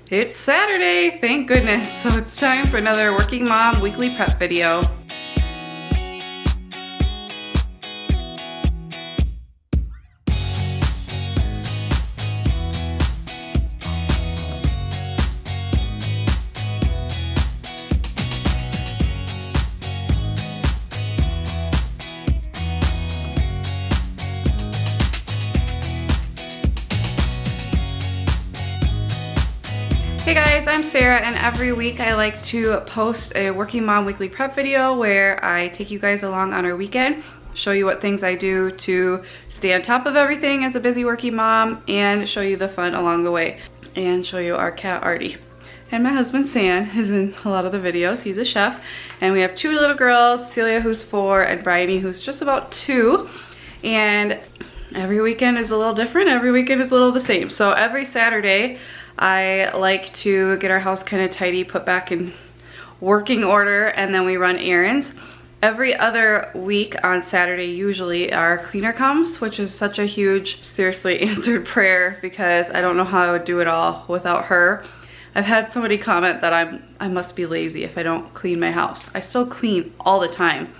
It's Saturday, thank goodness. So it's time for another Working Mom weekly prep video. Hey guys, I'm Sarah, and every week I like to post a Working Mom weekly prep video where I take you guys along on our weekend, show you what things I do to stay on top of everything as a busy working mom, and show you the fun along the way, and show you our cat Artie. And my husband Sam is in a lot of the videos. He's a chef, and we have two little girls, Celia who's 4 and Bryony who's just about 2, and every weekend is a little different, every weekend is a little the same. So every Saturday I like to get our house kind of tidy, put back in working order, and then we run errands. Every other week on Saturday, usually our cleaner comes, which is such a huge, seriously answered prayer because I don't know how I would do it all without her. I've had somebody comment that I must be lazy if I don't clean my house. I still clean all the time.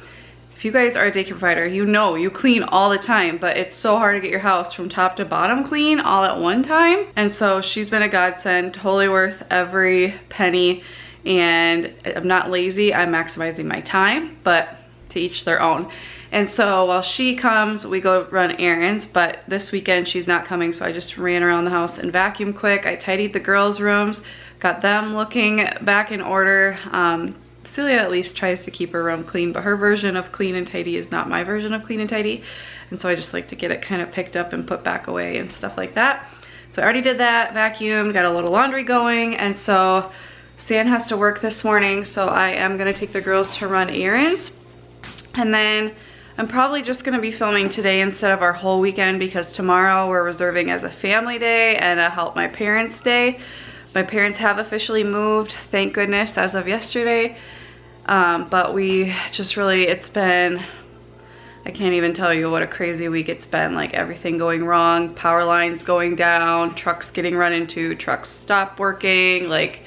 If you guys are a daycare provider, you know you clean all the time, but it's so hard to get your house from top to bottom clean all at one time. And so she's been a godsend, totally worth every penny. And I'm not lazy, I'm maximizing my time, but to each their own. And so while she comes, we go run errands, but this weekend she's not coming, so I just ran around the house and vacuumed quick. I tidied the girls' rooms, got them looking back in order. Celia at least tries to keep her room clean, but her version of clean and tidy is not my version of clean and tidy. And so I just like to get it kind of picked up and put back away and stuff like that. So I already did that, vacuumed, got a little laundry going. And so Stan has to work this morning, so I am gonna take the girls to run errands. And then I'm probably just gonna be filming today instead of our whole weekend because tomorrow we're reserving as a family day and a help my parents day. My parents have officially moved, thank goodness, as of yesterday. But we just really, it's been, I can't even tell you what a crazy week it's been. Like everything going wrong, power lines going down, trucks getting run into, trucks stop working. Like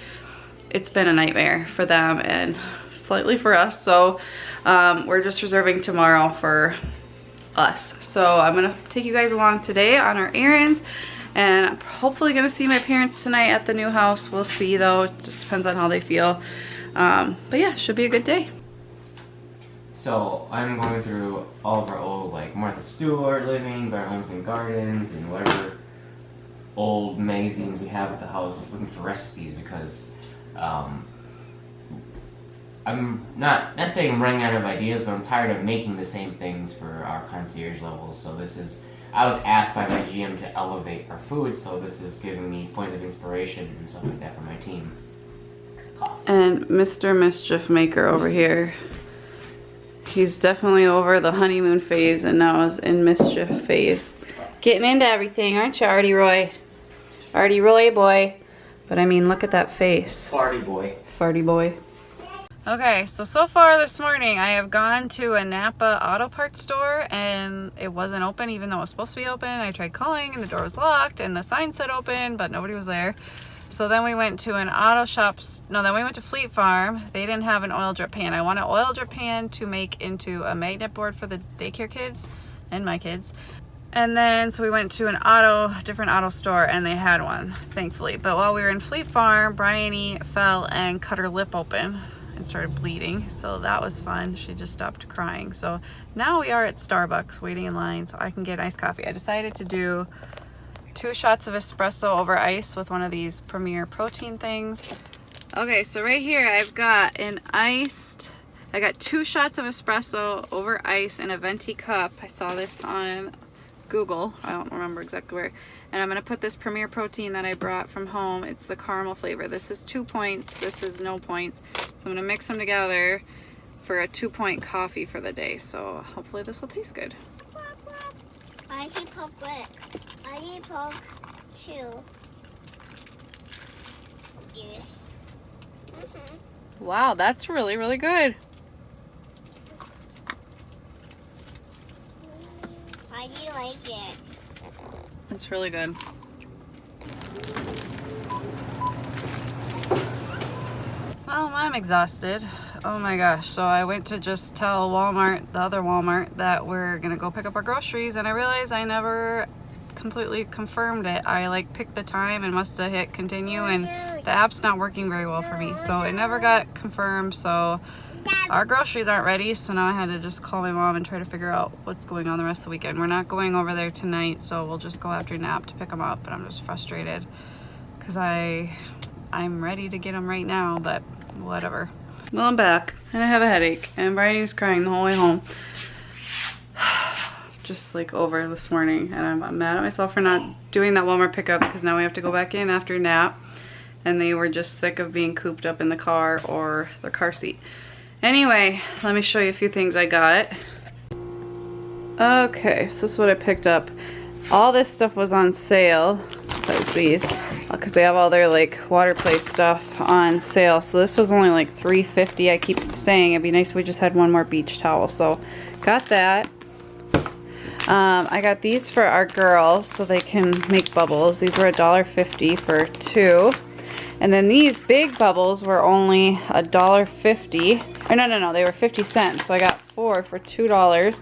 it's been a nightmare for them and slightly for us. So we're just reserving tomorrow for us. So I'm gonna take you guys along today on our errands. And I'm hopefully gonna see my parents tonight at the new house. We'll see though, it just depends on how they feel. But yeah, should be a good day. So I'm going through all of our old, like Martha Stewart living, Better Homes and Gardens, and whatever old magazines we have at the house, looking for recipes because I'm not saying I'm running out of ideas, but I'm tired of making the same things for our concierge levels. So this is, I was asked by my GM to elevate our food, so this is giving me points of inspiration and stuff like that for my team. And Mr. Mischief Maker over here, he's definitely over the honeymoon phase and now is in mischief phase. Getting into everything, aren't you, Artie Roy? Artie Roy boy. But I mean, look at that face. Farty boy. Farty boy. Okay, so far this morning I have gone to a Napa auto parts store and it wasn't open even though it was supposed to be open. I tried calling and the door was locked and the sign said open, but nobody was there. So then we went to an auto shop, then we went to Fleet Farm. They didn't have an oil drip pan. I want an oil drip pan to make into a magnet board for the daycare kids and my kids. And then, so we went to an different auto store and they had one, thankfully. But while we were in Fleet Farm, Bryony fell and cut her lip open and started bleeding. So that was fun. She just stopped crying. So now we are at Starbucks waiting in line so I can get iced coffee. I decided to do 2 shots of espresso over ice with one of these Premier protein things. Okay, so right here I've got I got 2 shots of espresso over ice in a venti cup. I saw this on Google, I don't remember exactly where. And I'm gonna put this Premier protein that I brought from home. It's the caramel flavor. This is 2 points, this is no points. So I'm gonna mix them together for a 2-point coffee for the day. So hopefully this will taste good. I eat pork what? I eat pork too. Juice. Wow, that's really, really good. Why do you like it? It's really good. I'm exhausted. Oh my gosh. So I went to just tell Walmart, the other Walmart, that we're gonna go pick up our groceries, and I realized I never completely confirmed it. I like picked the time and must have hit continue, and the app's not working very well for me. So it never got confirmed. So our groceries aren't ready. So now I had to just call my mom and try to figure out what's going on the rest of the weekend. We're not going over there tonight, so we'll just go after nap to pick them up. But I'm just frustrated because I'm ready to get them right now, but whatever. Well, I'm back and I have a headache, and Bridie was crying the whole way home. Just like over this morning, and I'm mad at myself for not doing that Walmart pickup because now we have to go back in after nap, and they were just sick of being cooped up in the car or their car seat. Anyway, let me show you a few things I got. Okay, so this is what I picked up. All this stuff was on sale, besides these, because they have all their like water play stuff on sale. So this was only like $3.50. I keep saying it'd be nice if we just had one more beach towel. So got that. I got these for our girls so they can make bubbles. These were $1.50 for 2. And then these big bubbles were only $1.50. Or no, they were 50 cents. So I got 4 for $2.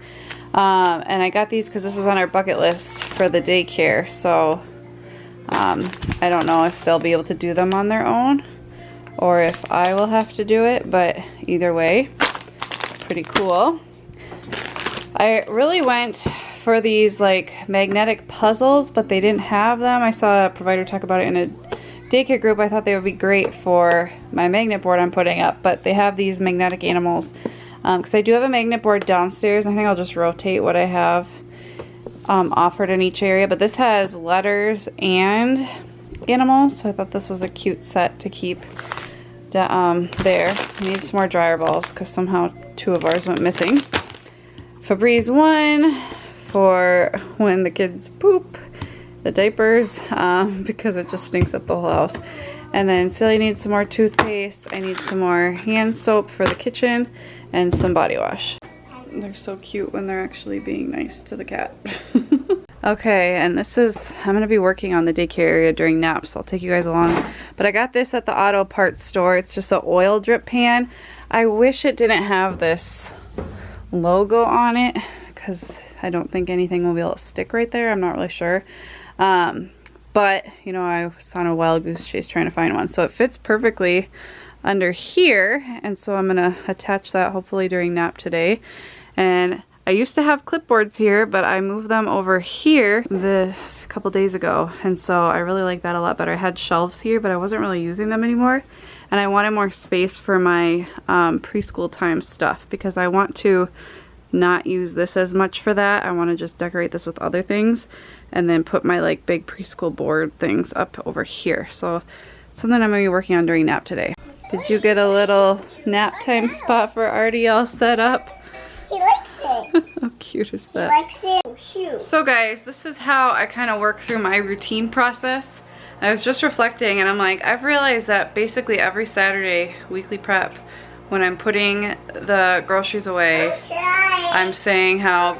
And I got these because this was on our bucket list for the daycare. So I don't know if they'll be able to do them on their own or if I will have to do it, but either way, pretty cool. I really went for these like magnetic puzzles, but they didn't have them. I saw a provider talk about it in a daycare group. I thought they would be great for my magnet board I'm putting up, but they have these magnetic animals. Because I do have a magnet board downstairs. I think I'll just rotate what I have offered in each area. But this has letters and animals, so I thought this was a cute set to keep there. I need some more dryer balls because somehow 2 of ours went missing. Febreze 1 for when the kids poop, the diapers, because it just stinks up the whole house. And then Silly needs some more toothpaste. I need some more hand soap for the kitchen and some body wash. They're so cute when they're actually being nice to the cat. Okay, and this is, I'm going to be working on the daycare area during naps, so I'll take you guys along. But I got this at the auto parts store. It's just an oil drip pan. I wish it didn't have this logo on it because I don't think anything will be able to stick right there. I'm not really sure. But, you know, I was on a wild goose chase trying to find one. So it fits perfectly under here. And so I'm going to attach that hopefully during nap today. And I used to have clipboards here, but I moved them over here a couple days ago. And so I really like that a lot better. I had shelves here, but I wasn't really using them anymore. And I wanted more space for my preschool time stuff because I want to not use this as much for that. I want to just decorate this with other things and then put my like big preschool board things up over here. So it's something I'm going to be working on during nap today. Did you get a little nap time spot for Artie all set up? He likes it. How cute is that? He likes it. Shoot. So guys, this is how I kind of work through my routine process. I was just reflecting and I'm like, I've realized that basically every Saturday weekly prep, when I'm putting the groceries away, I'm saying how...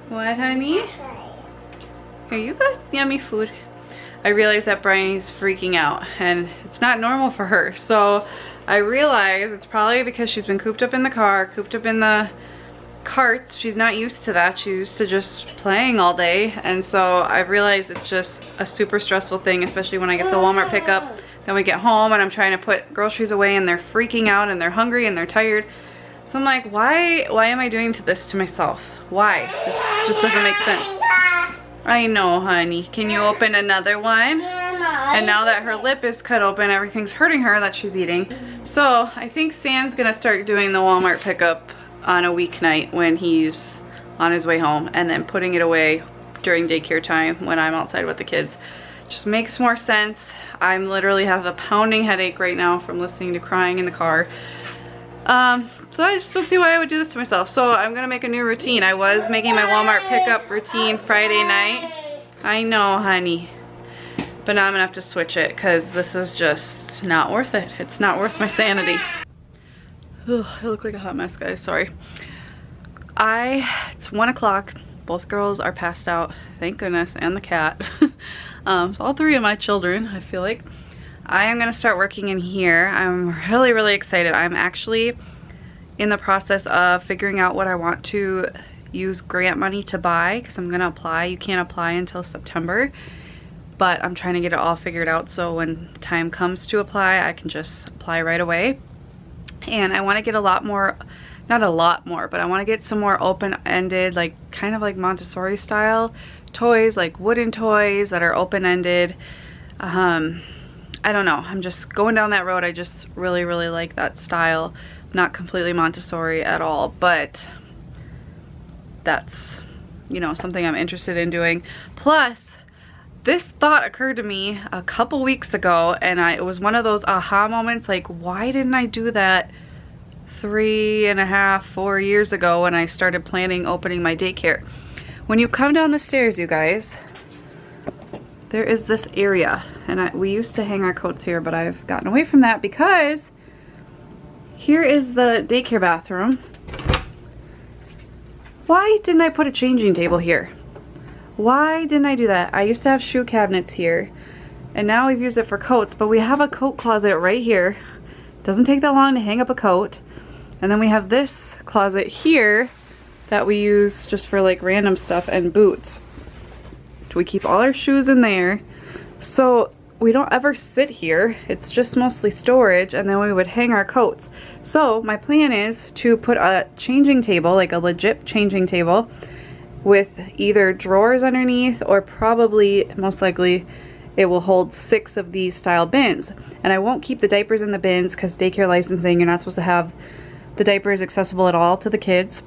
What, honey? Here, you got yummy food. I realized that Bryony's freaking out and it's not normal for her. So I realize it's probably because she's been cooped up in the car, cooped up in the carts. She's not used to that. She's used to just playing all day. And so I've realized it's just a super stressful thing, especially when I get the Walmart pickup. Then we get home and I'm trying to put groceries away and they're freaking out and they're hungry and they're tired. So I'm like, why am I doing this to myself? Why? This just doesn't make sense. I know, honey. Can you open another one? And now that her lip is cut open, everything's hurting her that she's eating. So I think Stan's gonna start doing the Walmart pickup on a weeknight when he's on his way home and then putting it away during daycare time when I'm outside with the kids. Just makes more sense. I'm literally have a pounding headache right now from listening to crying in the car. So I just don't see why I would do this to myself. So I'm gonna make a new routine. I was making my Walmart pickup routine Friday night. I know, honey. But now I'm gonna have to switch it because this is just not worth it. It's not worth my sanity. Ugh, I look like a hot mess, guys, sorry. It's 1 o'clock. Both girls are passed out, thank goodness, and the cat. So all 3 of my children, I feel like. I am gonna start working in here. I'm really, really excited. I'm actually in the process of figuring out what I want to use grant money to buy, because I'm gonna apply. You can't apply until September, but I'm trying to get it all figured out so when time comes to apply, I can just apply right away. And I wanna get a lot more, not a lot more, but I wanna get some more open-ended, like kind of like Montessori style toys, like wooden toys that are open-ended. I don't know, I'm just going down that road. I just really, really like that style. Not completely Montessori at all, but that's, you know, something I'm interested in doing. Plus, this thought occurred to me a couple weeks ago, and it was one of those aha moments, like, why didn't I do that 3.5, 4 years ago when I started planning opening my daycare? When you come down the stairs, you guys, there is this area, and we used to hang our coats here, but I've gotten away from that because here is the daycare bathroom. Why didn't I put a changing table here? Why didn't I do that? I used to have shoe cabinets here, and now we've used it for coats, but we have a coat closet right here. Doesn't take that long to hang up a coat. And then we have this closet here that we use just for like random stuff and boots. We keep all our shoes in there. So we don't ever sit here. It's just mostly storage, and then we would hang our coats. So my plan is to put a changing table, like a legit changing table, with either drawers underneath, or probably, most likely, it will hold 6 of these style bins. And I won't keep the diapers in the bins because daycare licensing, you're not supposed to have the diapers accessible at all to the kids.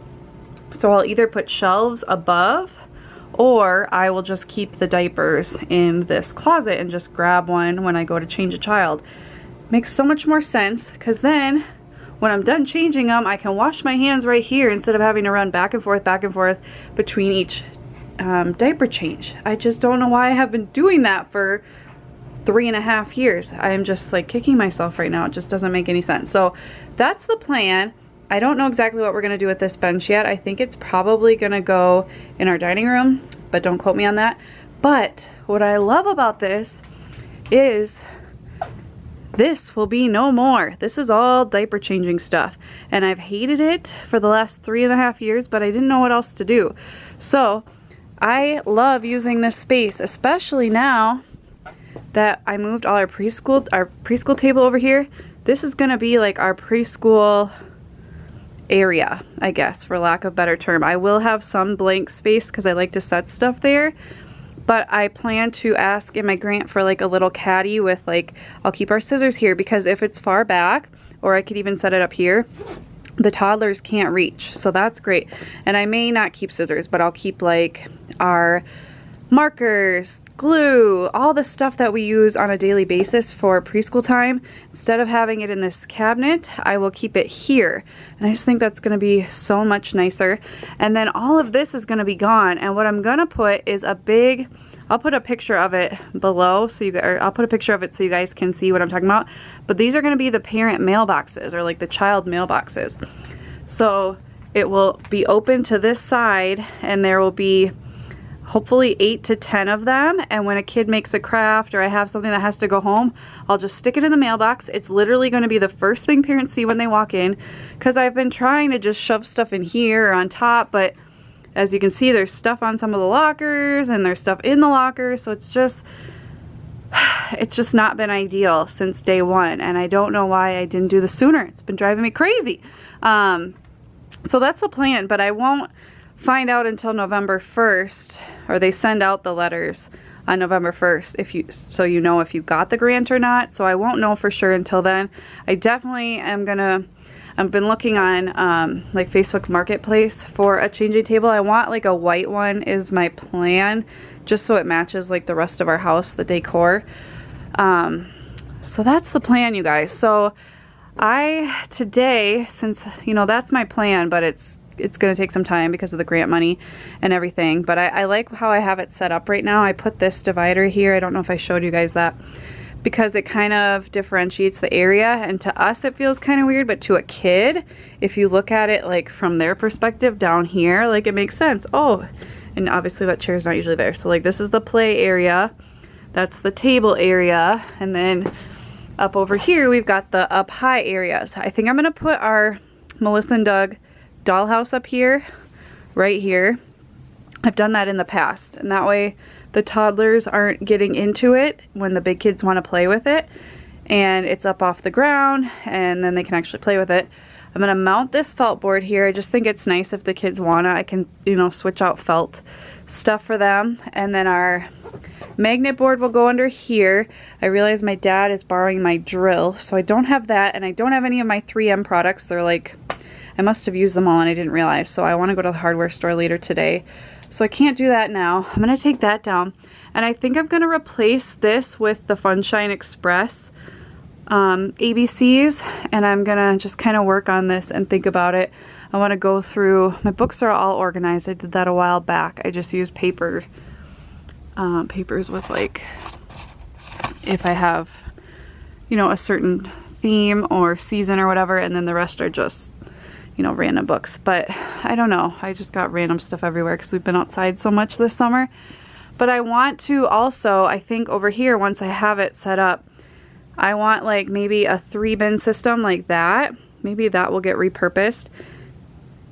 So I'll either put shelves above, or I will just keep the diapers in this closet and just grab one when I go to change a child. Makes so much more sense, because then when I'm done changing them, I can wash my hands right here instead of having to run back and forth between each diaper change. I just don't know why I have been doing that for 3.5 years. I am just like kicking myself right now. It just doesn't make any sense. So that's the plan. I don't know exactly what we're gonna do with this bench yet. I think it's probably gonna go in our dining room, but don't quote me on that. But what I love about this is this will be no more. This is all diaper changing stuff. And I've hated it for the last 3.5 years, but I didn't know what else to do. So I love using this space, especially now that I moved all our preschool table over here. This is gonna be like our preschool area, I guess, for lack of a better term. I will have some blank space because I like to set stuff there, but I plan to ask in my grant for like a little caddy with like, I'll keep our scissors here, because if it's far back, or I could even set it up here, the toddlers can't reach, so that's great. And I may not keep scissors, but I'll keep like our markers, glue, all the stuff that we use on a daily basis for preschool time. Instead of having it in this cabinet, I will keep it here. And I just think that's gonna be so much nicer. And then all of this is gonna be gone. And what I'm gonna put is a big, I'll put a picture of it below, so I'll put a picture of it so you guys can see what I'm talking about. But these are gonna be the parent mailboxes, or like the child mailboxes. So it will be open to this side, and there will be hopefully 8 to 10 of them, and when a kid makes a craft or I have something that has to go home, I'll just stick it in the mailbox. It's literally going to be the first thing parents see when they walk in, because I've been trying to just shove stuff in here or on top, but as you can see, there's stuff on some of the lockers and there's stuff in the lockers, so it's just not been ideal since day one, and I don't know why I didn't do this sooner. It's been driving me crazy. So that's the plan, but I won't find out until November 1st, or they send out the letters on November 1st so you know if you got the grant or not. So I won't know for sure until then. I definitely am gonna, I've been looking on like Facebook Marketplace for a changing table. I want like a white one is my plan, just so it matches like the rest of our house, the decor. So that's the plan, you guys. So today, since, you know, that's my plan, but it's going to take some time because of the grant money and everything. But I like how I have it set up right now. I put this divider here. I don't know if I showed you guys that, because it kind of differentiates the area. And to us, it feels kind of weird, but to a kid, if you look at it like from their perspective down here, like it makes sense. Oh, and obviously that chair's not usually there. So like this is the play area. That's the table area. And then up over here, we've got the up high areas. I think I'm gonna put our Melissa and Doug dollhouse up here, right here. I've done that in the past, and that way the toddlers aren't getting into it when the big kids want to play with it, and it's up off the ground, and then they can actually play with it. I'm gonna mount this felt board here. I just think it's nice if the kids wanna, I can, you know, switch out felt stuff for them. And then our magnet board will go under here. I realize my dad is borrowing my drill, so I don't have that, and I don't have any of my 3M products. They're like, I must have used them all and I didn't realize, so I wanna go to the hardware store later today. So I can't do that now. I'm gonna take that down. And I think I'm gonna replace this with the Funshine Express ABCs, and I'm gonna just kind of work on this and think about it. I want to go through, my books are all organized. I did that a while back. I just use papers with, like, if I have, you know, a certain theme or season or whatever, and then the rest are just, you know, random books. But I don't know, I just got random stuff everywhere because we've been outside so much this summer. But I want to also, I think over here, once I have it set up, I want like maybe a 3-bin system like that. Maybe that will get repurposed.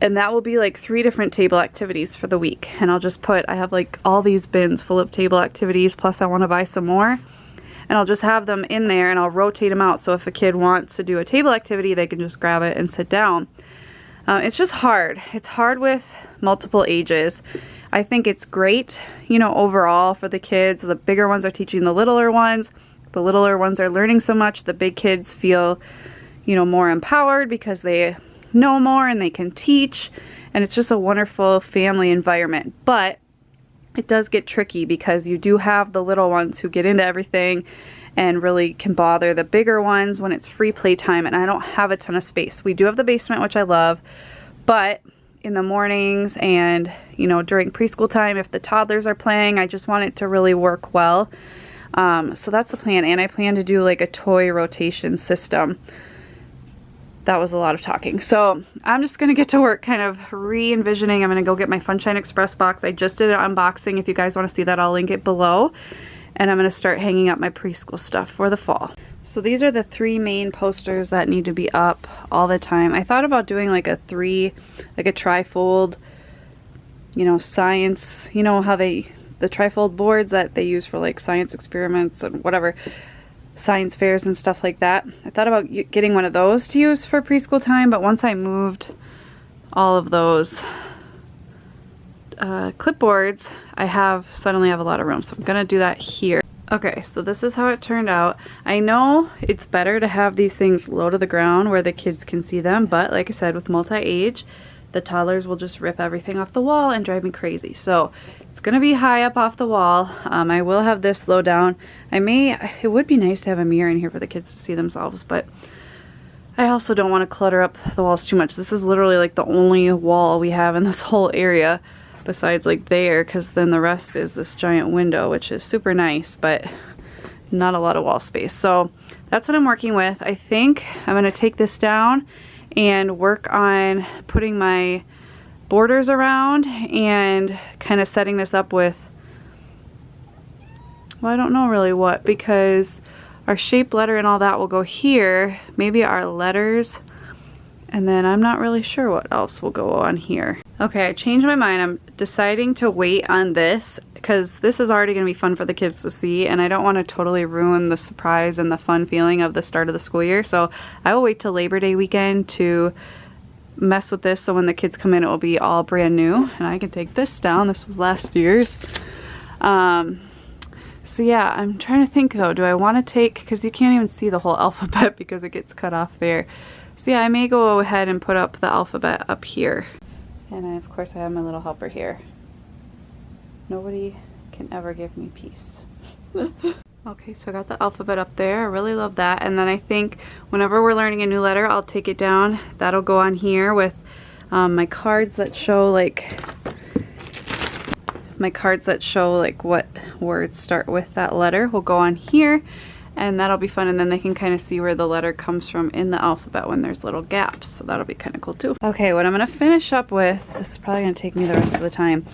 And that will be like 3 different table activities for the week. And I'll just put, I have like all these bins full of table activities, plus I want to buy some more. And I'll just have them in there and I'll rotate them out. So if a kid wants to do a table activity, they can just grab it and sit down. It's just hard. It's hard with multiple ages. I think it's great, you know, overall for the kids. The bigger ones are teaching the littler ones. The littler ones are learning so much. The big kids feel, you know, more empowered because they know more and they can teach. And it's just a wonderful family environment. But it does get tricky because you do have the little ones who get into everything and really can bother the bigger ones when it's free playtime, and I don't have a ton of space. We do have the basement, which I love, but in the mornings and, you know, during preschool time, if the toddlers are playing, I just want it to really work well. So that's the plan, and I plan to do like a toy rotation system. That was a lot of talking. So I'm just gonna get to work kind of re-envisioning. I'm gonna go get my Funshine Express box. I just did an unboxing. If you guys wanna see that, I'll link it below. And I'm gonna start hanging up my preschool stuff for the fall. So these are the 3 main posters that need to be up all the time. I thought about doing like a trifold, you know, science, you know how the trifold boards that they use for like science experiments and whatever, science fairs and stuff like that. I thought about getting one of those to use for preschool time, but once I moved all of those clipboards, I suddenly have a lot of room, so I'm gonna do that here. Okay, so this is how it turned out. I know it's better to have these things low to the ground where the kids can see them, but like I said, with multi-age, the toddlers will just rip everything off the wall and drive me crazy. So it's gonna be high up off the wall. I will have this low down. It would be nice to have a mirror in here for the kids to see themselves, but I also don't want to clutter up the walls too much. This is literally like the only wall we have in this whole area besides like there, because then the rest is this giant window, which is super nice, but not a lot of wall space. So that's what I'm working with. I think I'm gonna take this down and work on putting my borders around and kind of setting this up with, well, I don't know really what, because our shape letter and all that will go here, maybe our letters, and then I'm not really sure what else will go on here. Okay, I changed my mind. I'm deciding to wait on this because this is already going to be fun for the kids to see, and I don't want to totally ruin the surprise and the fun feeling of the start of the school year. So I will wait till Labor Day weekend to mess with this, so when the kids come in it will be all brand new, and I can take this down. This was last year's. So yeah, I'm trying to think though, do I want to take, because you can't even see the whole alphabet because it gets cut off there. So yeah, I may go ahead and put up the alphabet up here. And of course I have my little helper here. Nobody can ever give me peace. Okay, so I got the alphabet up there. I really love that. And then I think whenever we're learning a new letter, I'll take it down. That'll go on here with my cards that show like what words start with that letter will go on here, and that'll be fun, and then they can kind of see where the letter comes from in the alphabet when there's little gaps, so that'll be kind of cool too. Okay, what I'm gonna finish up with, this is probably gonna take me the rest of the time.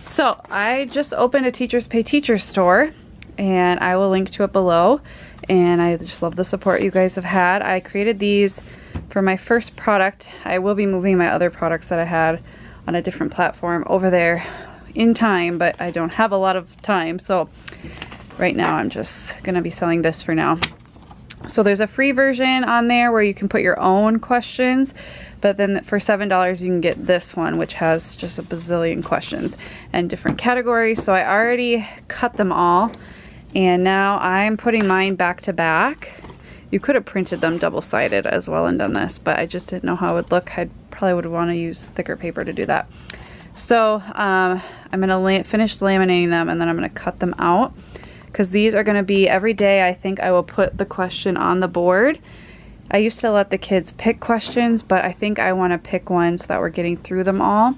So I just opened a Teachers Pay Teachers store, and I will link to it below. and I just love the support you guys have had. I created these for my first product. I will be moving my other products that I had on a different platform over there in time, but I don't have a lot of time, so right now I'm just gonna be selling this for now. So there's a free version on there where you can put your own questions, but then for $7 you can get this one, which has just a bazillion questions and different categories. So I already cut them all, and now I'm putting mine back to back. You could have printed them double-sided as well and done this, but I just didn't know how it would look. I probably would want to use thicker paper to do that. So I'm gonna finish laminating them, and then I'm gonna cut them out, because these are going to be every day. I think I will put the question on the board. I used to let the kids pick questions, but I think I want to pick one so that we're getting through them all.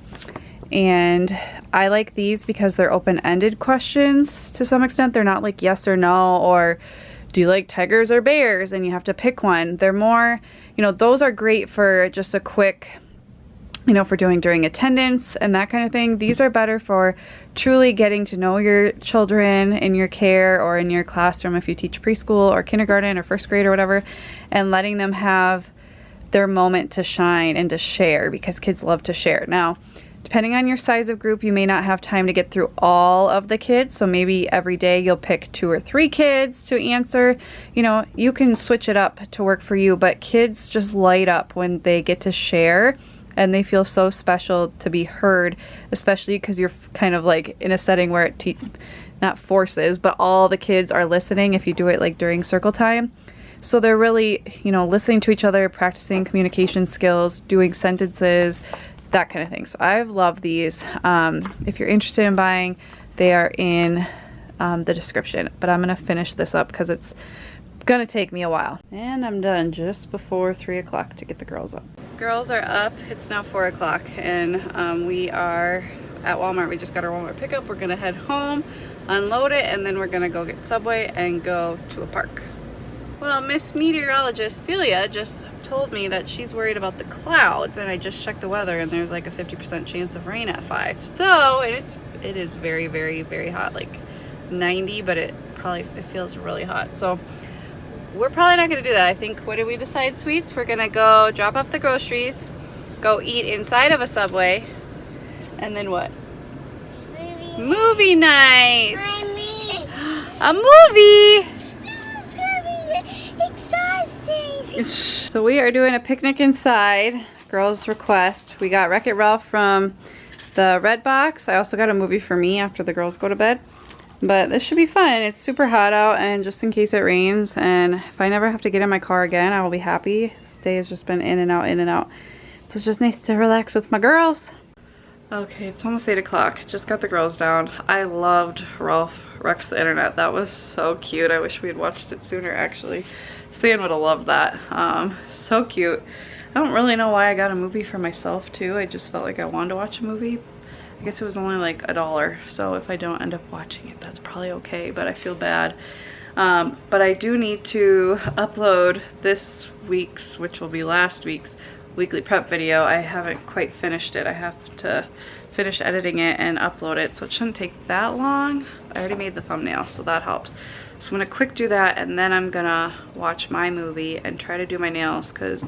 And I like these because they're open-ended questions to some extent. They're not like yes or no, or do you like tigers or bears, and you have to pick one. They're more, you know, those are great for just a quick, you know, for doing during attendance and that kind of thing. These are better for truly getting to know your children in your care or in your classroom if you teach preschool or kindergarten or first grade or whatever, and letting them have their moment to shine and to share, because kids love to share. Now, depending on your size of group, you may not have time to get through all of the kids, so maybe every day you'll pick 2 or 3 kids to answer. You know, you can switch it up to work for you, but kids just light up when they get to share. And they feel so special to be heard, especially because you're kind of like in a setting where it not forces, but all the kids are listening if you do it like during circle time. So they're really, you know, listening to each other, practicing communication skills, doing sentences, that kind of thing. So I've loved these. If you're interested in buying, they are in the description. But I'm going to finish this up because it's gonna take me a while. And I'm done just before 3 o'clock to get the girls up. Girls are up. It's now 4 o'clock, and we are at Walmart. We just got our Walmart pickup. We're gonna head home, unload it, and then we're gonna go get Subway and go to a park. Well, Miss Meteorologist Celia just told me that she's worried about the clouds, and I just checked the weather, and there's like a 50% chance of rain at 5. So, and it is very, very, very hot, like 90, but it feels really hot. So we're probably not gonna do that. I think, what did we decide, sweets? We're gonna go drop off the groceries, go eat inside of a Subway, and then what? Movie night! A movie! It's gonna be exhausting! So we are doing a picnic inside, girls' request. We got Wreck-It Ralph from the Red Box. I also got a movie for me after the girls go to bed. But this should be fun. It's super hot out, and just in case it rains, and if I never have to get in my car again, I will be happy. This day has just been in and out, in and out. So it's just nice to relax with my girls. Okay, it's almost 8 o'clock. Just got the girls down. I loved Ralph Wrecks the Internet. That was so cute. I wish we had watched it sooner, actually. Sam would have loved that. So cute. I don't really know why I got a movie for myself, too. I just felt like I wanted to watch a movie. I guess it was only like $1, so if I don't end up watching it, that's probably okay, but I feel bad. But I do need to upload this week's, which will be last week's, weekly prep video. I haven't quite finished it. I have to finish editing it and upload it, so it shouldn't take that long. I already made the thumbnail, so that helps. So I'm gonna quick do that, and then I'm gonna watch my movie and try to do my nails, because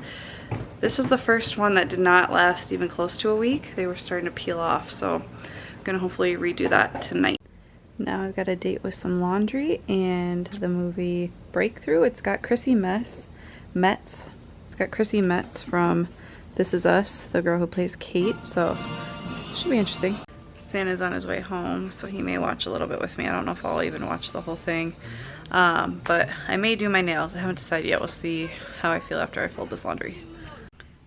this was the first one that did not last even close to a week. They were starting to peel off, so I'm gonna hopefully redo that tonight. Now I've got a date with some laundry and the movie Breakthrough. It's got Chrissy Metz. It's got Chrissy Metz from This Is Us, the girl who plays Kate, so it should be interesting. Santa's on his way home, so he may watch a little bit with me. I don't know if I'll even watch the whole thing. But I may do my nails. I haven't decided yet. We'll see how I feel after I fold this laundry.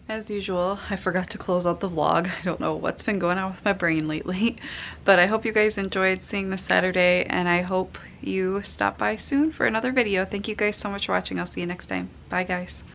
As usual, I forgot to close out the vlog. I don't know what's been going on with my brain lately, but I hope you guys enjoyed seeing this Saturday, and I hope you stop by soon for another video. Thank you guys so much for watching. I'll see you next time. Bye, guys.